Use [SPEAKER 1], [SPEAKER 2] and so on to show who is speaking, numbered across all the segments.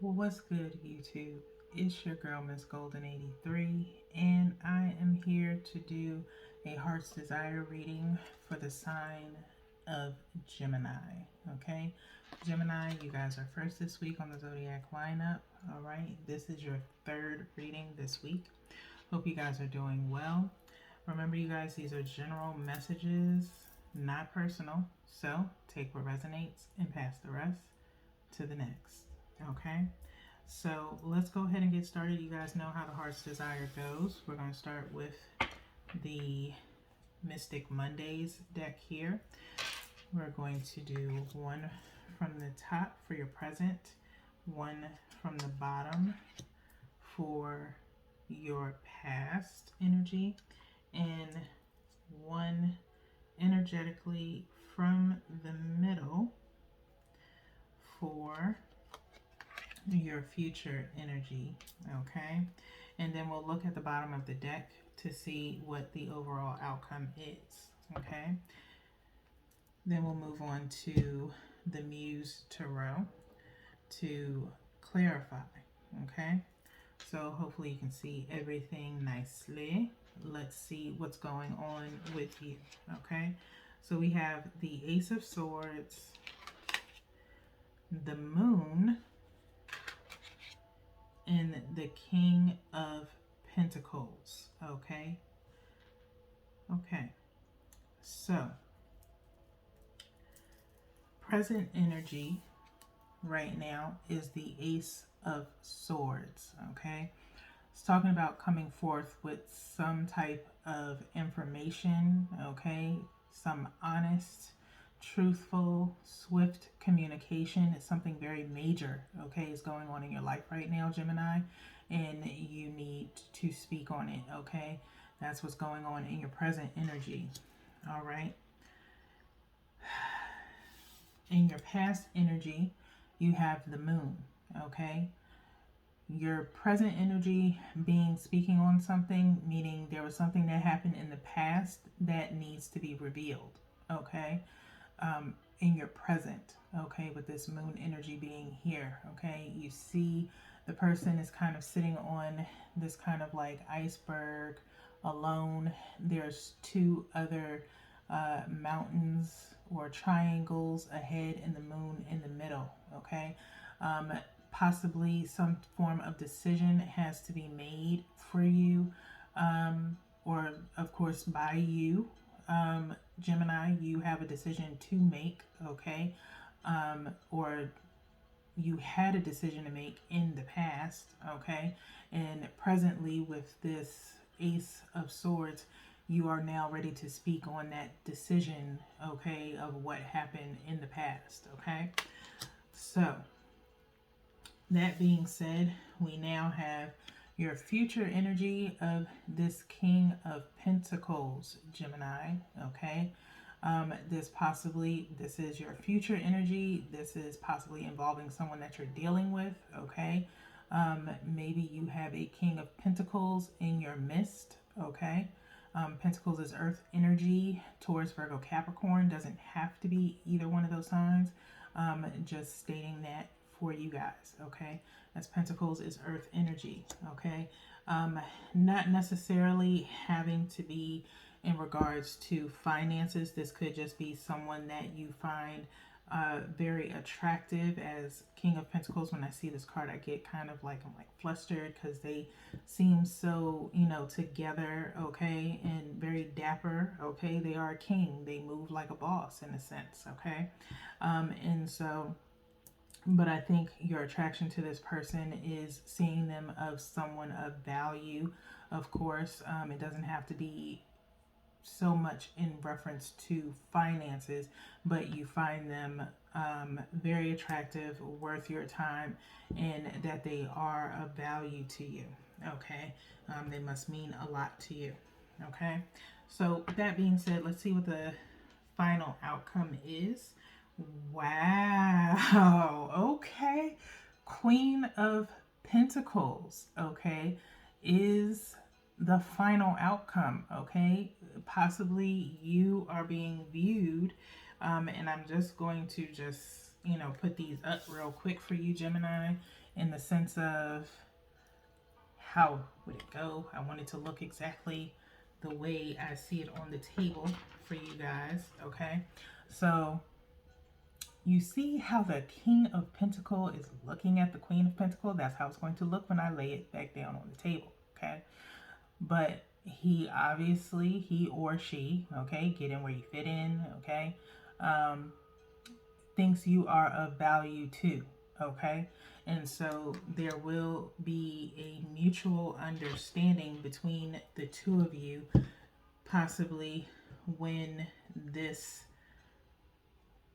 [SPEAKER 1] Well, what's good, YouTube? It's your girl, Miss Golden 83, and I am here to do a Heart's Desire reading for the sign of Gemini. Okay, Gemini, you guys are first this week on the zodiac lineup. All right, this is your third reading this week. Hope you guys are doing well. Remember, you guys, these are general messages, not personal. So take what resonates and pass the rest to the next. Okay, so let's go ahead and get started. You guys know how the Heart's Desire goes. We're going to start with the Mystic Mondays deck here. We're going to do one from the top for your present, one from the bottom for your past energy, and one energetically from the middle for your future energy. Okay, and then we'll look at the bottom of the deck to see what the overall outcome is. Okay, then we'll move on to the Muse Tarot to clarify. Okay, so hopefully you can see everything nicely. Let's see what's going on with you. Okay, so we have the Ace of Swords, the Moon, and the King of Pentacles. Okay, so present energy right now is the Ace of Swords. Okay, it's talking about coming forth with some type of information. Okay, some honest, truthful, swift communication. It's something very major, okay, is going on in your life right now, Gemini, and you need to speak on it. Okay, that's what's going on in your present energy. All right, in your past energy you have the Moon. Okay, your present energy being speaking on something, meaning there was something that happened in the past that needs to be revealed. Okay, in your present. Okay, with this Moon energy being here. Okay, you see the person is kind of sitting on this kind of like iceberg alone. There's two other mountains or triangles ahead, and the Moon in the middle. Okay, possibly some form of decision has to be made for you, or of course by you, Gemini. You have a decision to make. Okay, or you had a decision to make in the past. Okay, and presently with this Ace of Swords, you are now ready to speak on that decision, okay, of what happened in the past. Okay, so that being said, we now have your future energy of this King of Pentacles, Gemini. Okay, this is your future energy. This is possibly involving someone that you're dealing with. Okay, maybe you have a King of Pentacles in your midst. Okay, Pentacles is earth energy. Taurus, Virgo, Capricorn, doesn't have to be either one of those signs. Just stating that for you guys. Okay, as Pentacles is earth energy. Okay, not necessarily having to be in regards to finances. This could just be someone that you find very attractive. As King of Pentacles, when I see this card, I get kind of like, I'm like flustered because they seem so, you know, together. Okay, and very dapper. Okay, they are a king. They move like a boss in a sense. Okay, and so, but I think your attraction to this person is seeing them of someone of value. Of course, it doesn't have to be so much in reference to finances, but you find them very attractive, worth your time, and that they are of value to you. Okay, they must mean a lot to you. Okay, so with that being said, let's see what the final outcome is. Wow. Okay, Queen of Pentacles. Okay, is the final outcome. Okay, possibly you are being viewed, and I'm just going to put these up real quick for you, Gemini. in the sense of how would it go. I wanted to look exactly the way I see it on the table for you guys, okay? So you see how the King of Pentacle is looking at the Queen of Pentacle? That's how it's going to look when I lay it back down on the table, okay? But he obviously, he or she, okay, get in where you fit in, okay, thinks you are of value too, okay? And so there will be a mutual understanding between the two of you, possibly when this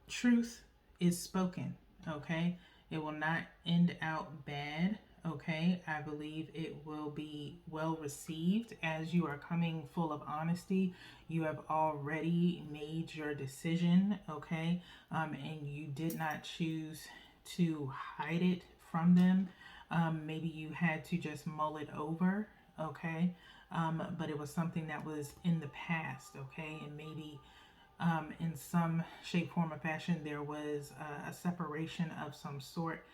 [SPEAKER 1] truth is spoken, okay? It will not end out bad, okay? I believe it will be well received as you are coming full of honesty. You have already made your decision, okay? And you did not choose to hide it from them. Maybe you had to just mull it over, okay? But it was something that was in the past, okay? And maybe in some shape, form, or fashion, there was a separation of some sort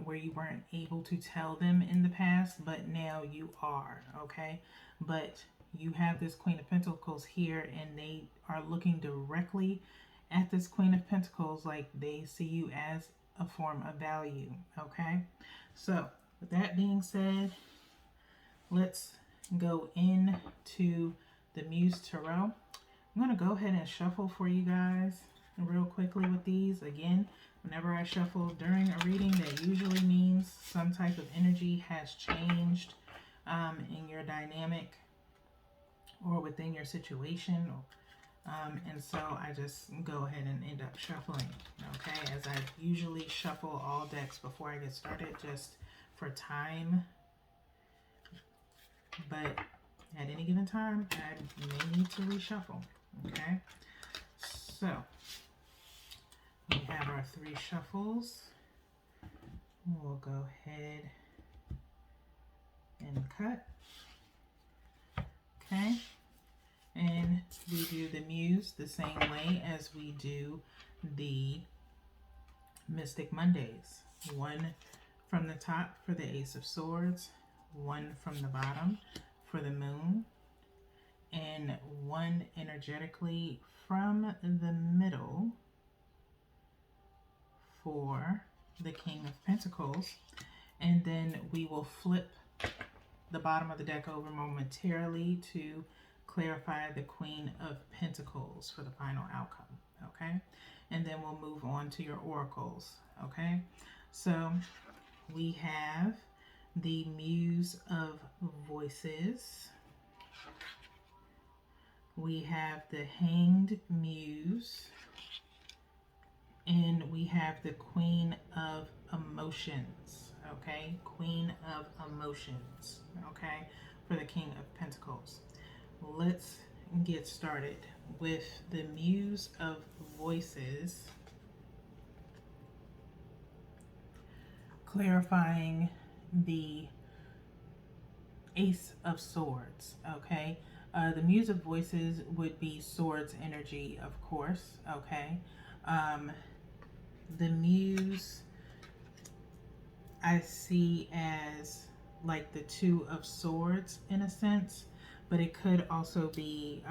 [SPEAKER 1] where you weren't able to tell them in the past, but now you are, okay? But you have this Queen of Pentacles here, and they are looking directly at this Queen of Pentacles like they see you as a form of value, okay? So, with that being said, let's go into the Muse Tarot. I'm going to go ahead and shuffle for you guys real quickly with these. Again, whenever I shuffle during a reading, that usually means some type of energy has changed in your dynamic or within your situation. And so I just go ahead and end up shuffling, okay? As I usually shuffle all decks before I get started just for time. But at any given time, I may need to reshuffle. Okay, so we have our 3 shuffles. We'll go ahead and cut. Okay, and we do the Muse the same way as we do the Mystic Mondays. 1 from the top for the Ace of Swords, 1 from the bottom for the Moon, and 1 energetically from the middle for the King of Pentacles. And then we will flip the bottom of the deck over momentarily to clarify the Queen of Pentacles for the final outcome, okay? And then we'll move on to your oracles, okay? So we have the Muse of Voices. We have the Hanged Muse, and we have the Queen of Emotions, okay? Queen of Emotions, okay, for the King of Pentacles. Let's get started with the Muse of Voices, clarifying the Ace of Swords, okay? The Muse of Voices would be Swords energy, of course, okay? The Muse I see as like the 2 of Swords in a sense, but it could also be,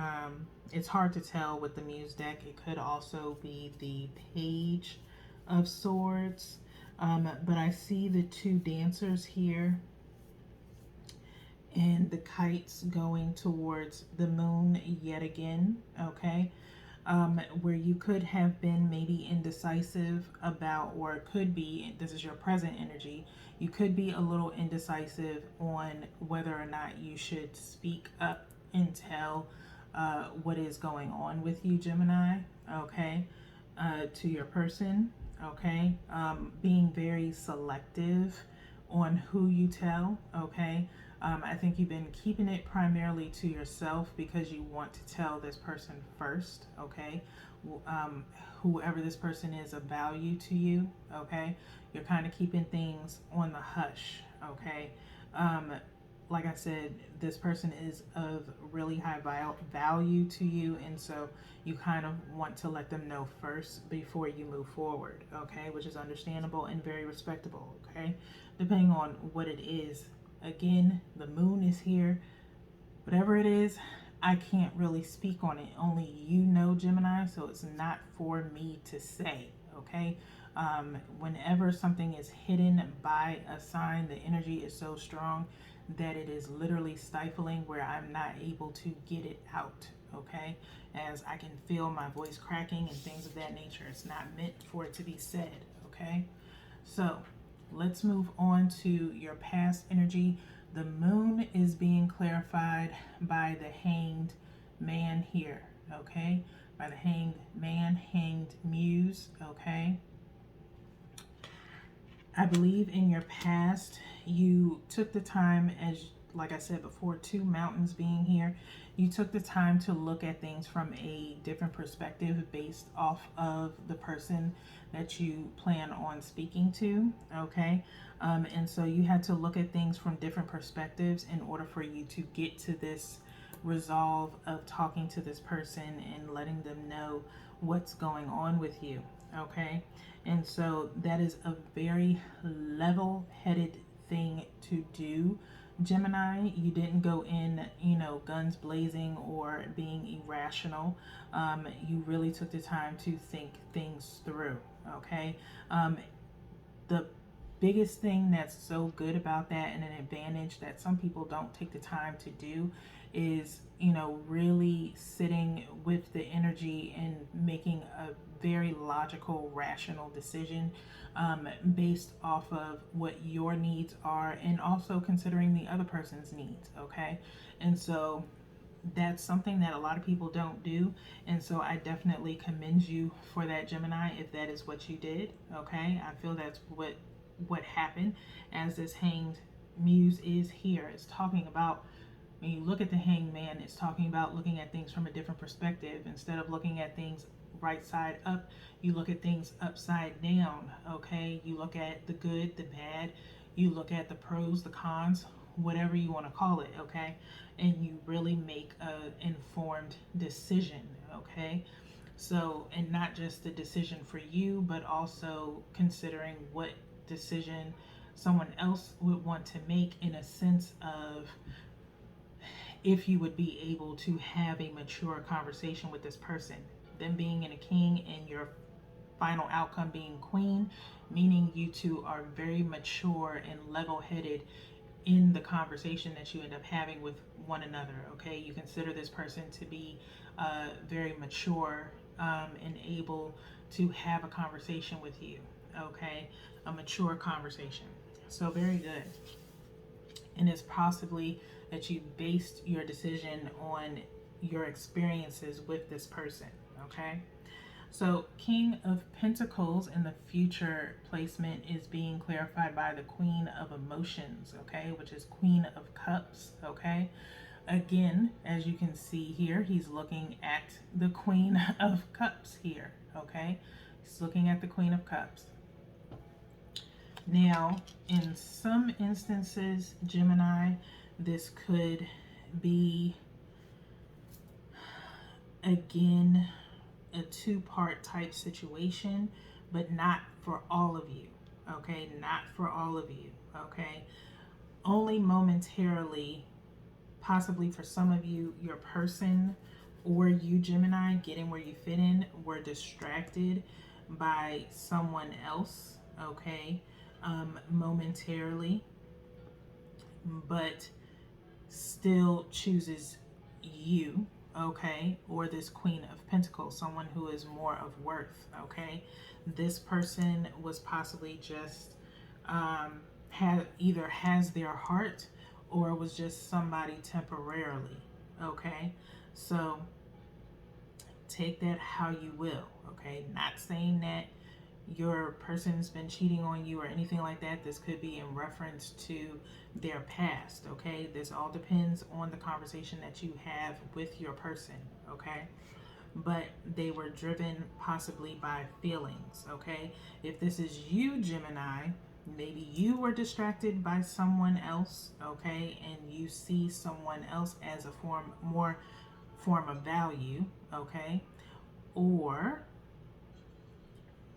[SPEAKER 1] it's hard to tell with the Muse deck, it could also be the Page of Swords, but I see the 2 dancers here, and the kites going towards the moon yet again, okay? Where you could have been maybe indecisive about, or it could be, this is your present energy, you could be a little indecisive on whether or not you should speak up and tell what is going on with you, Gemini, okay, to your person, okay? Being very selective on who you tell, okay? I think you've been keeping it primarily to yourself because you want to tell this person first, okay? Whoever this person is of value to you, okay? You're kind of keeping things on the hush, okay? like I said, this person is of really high value to you, and so you kind of want to let them know first before you move forward, okay? Which is understandable and very respectable, okay? Depending on what it is. Again, the moon is here. Whatever it is, I can't really speak on it. Only you know, Gemini, so it's not for me to say, okay? Whenever something is hidden by a sign, the energy is so strong that it is literally stifling, where I'm not able to get it out, okay? As I can feel my voice cracking and things of that nature. It's not meant for it to be said, okay? So let's move on to your past energy. The moon is being clarified by the hanged man here, okay? By the hanged man, hanged muse, okay? I believe in your past, you took the time, as like I said before, 2 mountains being here, you took the time to look at things from a different perspective based off of the person that you plan on speaking to, okay? And so you had to look at things from different perspectives in order for you to get to this resolve of talking to this person and letting them know what's going on with you, okay? And so that is a very level-headed thing to do, Gemini. You didn't go in, guns blazing or being irrational. You really took the time to think things through, okay? The biggest thing that's so good about that, and an advantage that some people don't take the time to do, is really sitting with the energy and making a very logical, rational decision based off of what your needs are, and also considering the other person's needs, okay? And so that's something that a lot of people don't do, and so I definitely commend you for that, Gemini, if that is what you did, okay? I feel that's what happened, as this hanged muse is here. It's talking about, when you look at the hanged man, it's talking about looking at things from a different perspective. Instead of looking at things right side up, you look at things upside down, okay? You look at the good, the bad, you look at the pros, the cons, whatever you want to call it, okay? And you really make an informed decision, okay? So, and not just the decision for you, but also considering what decision someone else would want to make, in a sense of if you would be able to have a mature conversation with this person. Them being in a king and your final outcome being queen, meaning you two are very mature and level-headed in the conversation that you end up having with one another, okay? You consider this person to be very mature and able to have a conversation with you, okay? A mature conversation. So very good. And it's possibly that you based your decision on your experiences with this person, okay? So King of Pentacles in the future placement is being clarified by the Queen of Emotions, okay? Which is Queen of Cups, okay? Again, as you can see here, he's looking at the Queen of Cups here, okay? He's looking at the Queen of Cups. Now, in some instances, Gemini, this could be, again, a 2-part type situation, but not for all of you, okay? Not for all of you, okay? Only momentarily, possibly for some of you, your person or you, Gemini, getting where you fit in, were distracted by someone else, okay? Momentarily, but still chooses you, okay? Or this Queen of Pentacles, someone who is more of worth, okay? This person was possibly just either has their heart or was just somebody temporarily, okay? So take that how you will, okay? Not saying that your person's been cheating on you or anything like that. This could be in reference to their past, okay? This all depends on the conversation that you have with your person, okay? But they were driven possibly by feelings, okay? If this is you, Gemini, Maybe you were distracted by someone else, okay, and you see someone else as a form of value, okay? Or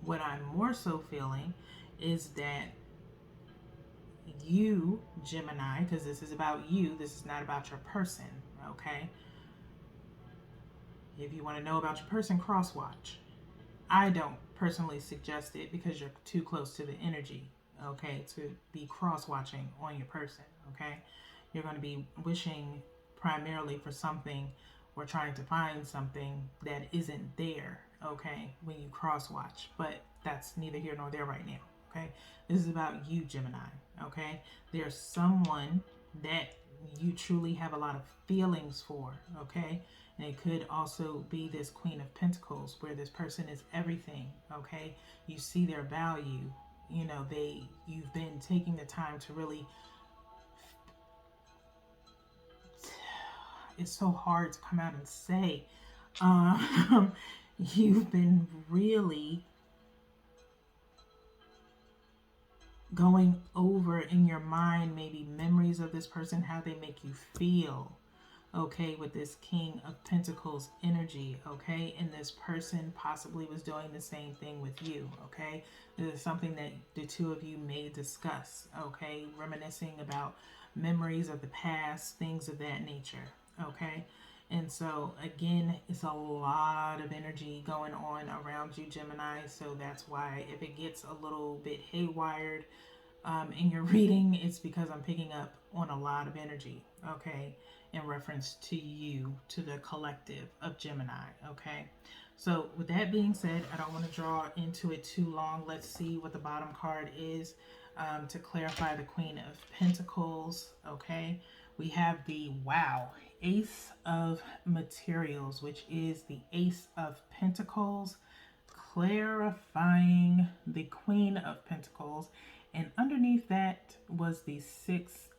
[SPEAKER 1] what I'm more so feeling is that you, Gemini, because this is about you, this is not about your person, okay? If you want to know about your person, cross watch. I don't personally suggest it because you're too close to the energy, okay, to be cross watching on your person, okay? You're going to be wishing primarily for something or trying to find something that isn't there, okay, when you cross watch. But that's neither here nor there right now, okay? This is about you, Gemini, okay? There's someone that you truly have a lot of feelings for, okay? And it could also be this Queen of Pentacles where this person is everything, okay? You see their value. You know, you've been taking the time to really, it's so hard to come out and say. You've been really going over in your mind maybe memories of this person, how they make you feel, okay, with this King of Pentacles energy, okay? And this person possibly was doing the same thing with you, okay? This is something that the two of you may discuss, okay? Reminiscing about memories of the past, things of that nature, okay? And so, again, it's a lot of energy going on around you, Gemini. So that's why if it gets a little bit haywired in your reading, it's because I'm picking up on a lot of energy, okay, in reference to you, to the collective of Gemini, okay? So with that being said, I don't want to draw into it too long. Let's see what the bottom card is to clarify the Queen of Pentacles, okay? We have the, wow, Ace of Materials, which is the Ace of Pentacles, clarifying the Queen of Pentacles. And underneath that was the Six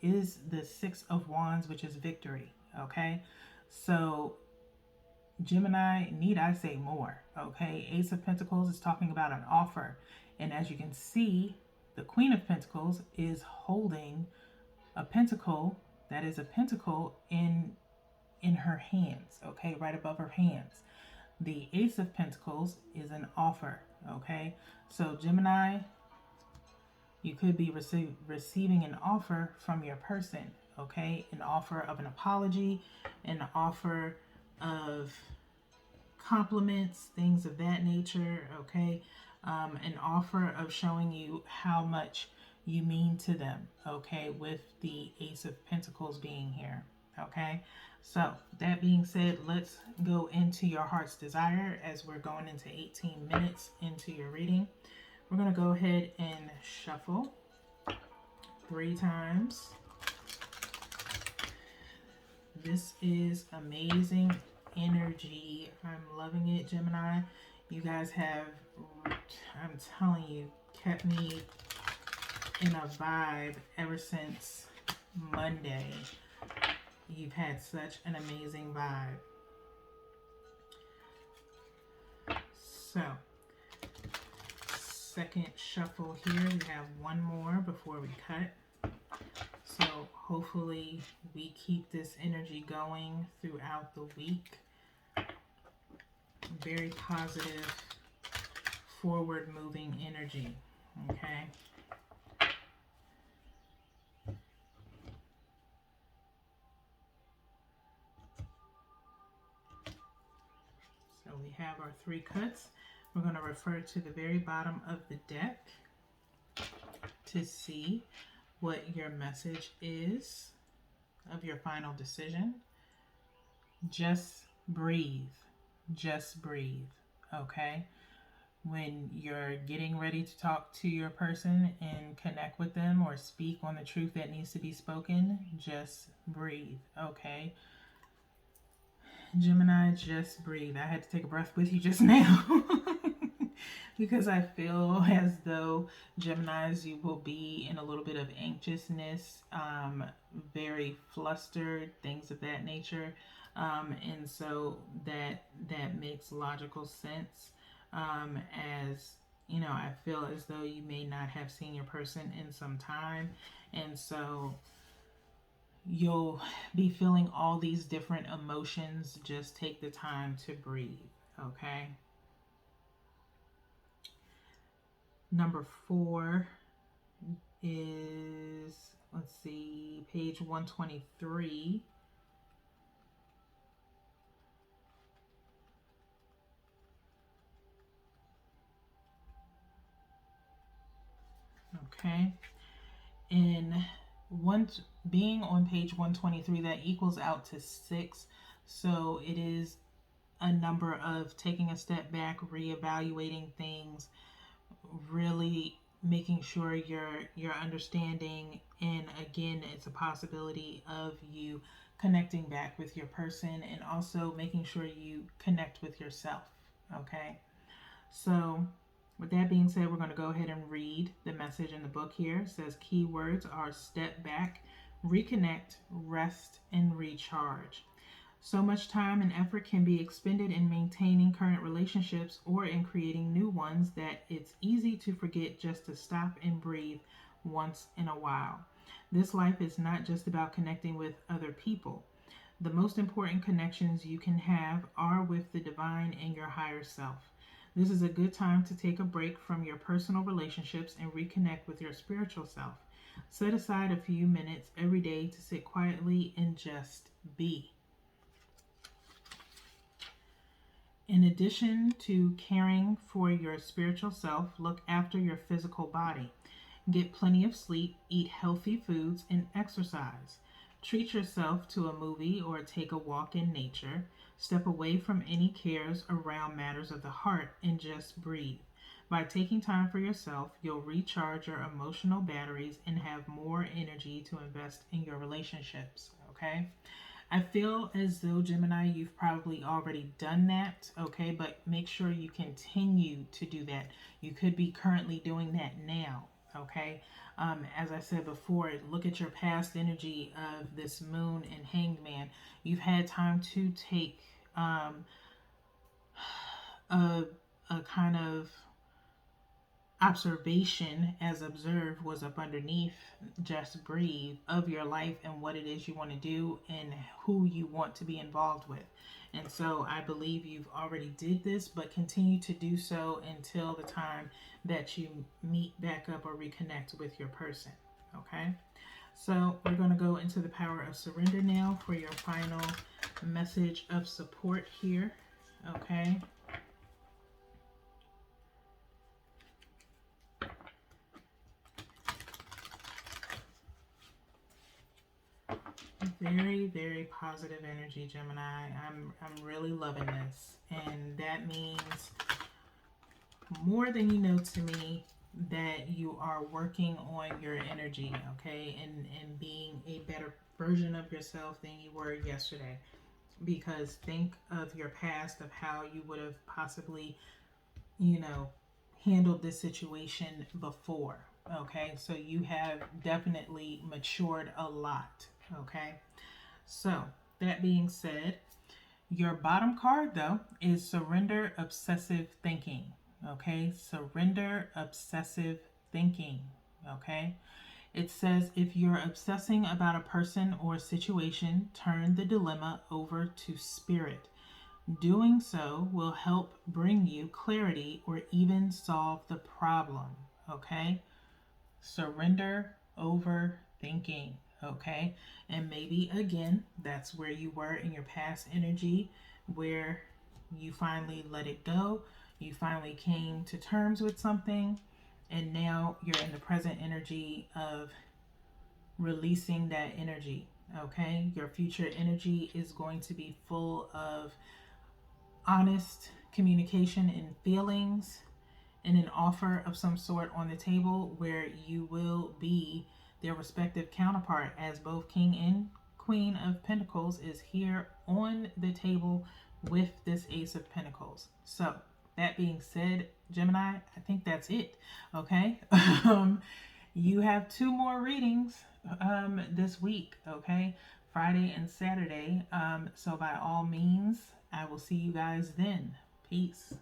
[SPEAKER 1] of Wands, which is victory, okay? So Gemini, need I say more, okay? Ace of Pentacles is talking about an offer. And as you can see, the Queen of Pentacles is holding a pentacle that is a pentacle in her hands, okay? Right above her hands. The Ace of Pentacles is an offer, okay? So Gemini, you could be receiving an offer from your person, okay? An offer of an apology, an offer of compliments, things of that nature, okay? An offer of showing you how much you mean to them, okay? With the Ace of Pentacles being here, okay? So that being said, let's go into your heart's desire as we're going into 18 minutes into your reading. We're going to go ahead and shuffle 3 times. This is amazing energy. I'm loving it, Gemini. You guys have, I'm telling you, kept me in a vibe ever since Monday. You've had such an amazing vibe. So, second shuffle here. We have one more before we cut. So hopefully we keep this energy going throughout the week. Very positive, forward moving energy, okay? So we have our 3 cuts. We're going to refer to the very bottom of the deck to see what your message is of your final decision. Just breathe. Just breathe. Okay? When you're getting ready to talk to your person and connect with them or speak on the truth that needs to be spoken, just breathe. Okay? Gemini, just breathe. I had to take a breath with you just now. Because I feel as though Geminis, you will be in a little bit of anxiousness, very flustered, things of that nature. And so that makes logical sense as I feel as though you may not have seen your person in some time. And so you'll be feeling all these different emotions. Just take the time to breathe, okay? Number 4 is, let's see, page 123. Okay. And once being on page 123, that equals out to 6. So it is a number of taking a step back, reevaluating things, really making sure you're understanding, and again, it's a possibility of you connecting back with your person, and also making sure you connect with yourself. Okay, so with that being said, we're going to go ahead and read the message in the book here. It says keywords are step back, reconnect, rest, and recharge. So much time and effort can be expended in maintaining current relationships or in creating new ones that it's easy to forget just to stop and breathe once in a while. This life is not just about connecting with other people. The most important connections you can have are with the divine and your higher self. This is a good time to take a break from your personal relationships and reconnect with your spiritual self. Set aside a few minutes every day to sit quietly and just be. In addition to caring for your spiritual self, look after your physical body. Get plenty of sleep, eat healthy foods, and exercise. Treat yourself to a movie or take a walk in nature. Step away from any cares around matters of the heart and just breathe. By taking time for yourself, you'll recharge your emotional batteries and have more energy to invest in your relationships. Okay? I feel as though, Gemini, you've probably already done that, okay? But make sure you continue to do that. You could be currently doing that now, okay? As I said before, look at your past energy of this moon and hanged man. You've had time to take a, a kind of observation, as observed was up underneath just breathe, of your life and what it is you want to do and who you want to be involved with. And so I believe you've already did this, but continue to do so until the time that you meet back up or reconnect with your person. Okay, so we're going to go into the power of surrender now for your final message of support here. Okay, very, very positive energy, Gemini. I'm really loving this. And that means more than you know to me that you are working on your energy, okay? And being a better version of yourself than you were yesterday. Because think of your past, of how you would have possibly, you know, handled this situation before. Okay, so you have definitely matured a lot. Okay, so that being said, your bottom card though is surrender obsessive thinking. Okay, surrender obsessive thinking. Okay, it says if you're obsessing about a person or situation, turn the dilemma over to spirit. Doing so will help bring you clarity or even solve the problem. Okay? Surrender over thinking. Okay? And maybe again, that's where you were in your past energy, where you finally let it go. You finally came to terms with something, and now you're in the present energy of releasing that energy. Okay? Your future energy is going to be full of honest communication and feelings, and an offer of some sort on the table where you will be their respective counterpart, as both King and Queen of Pentacles is here on the table with this Ace of Pentacles. So that being said, Gemini, I think that's it. Okay. You have 2 more readings this week. Okay, Friday and Saturday. So by all means, I will see you guys then. Peace.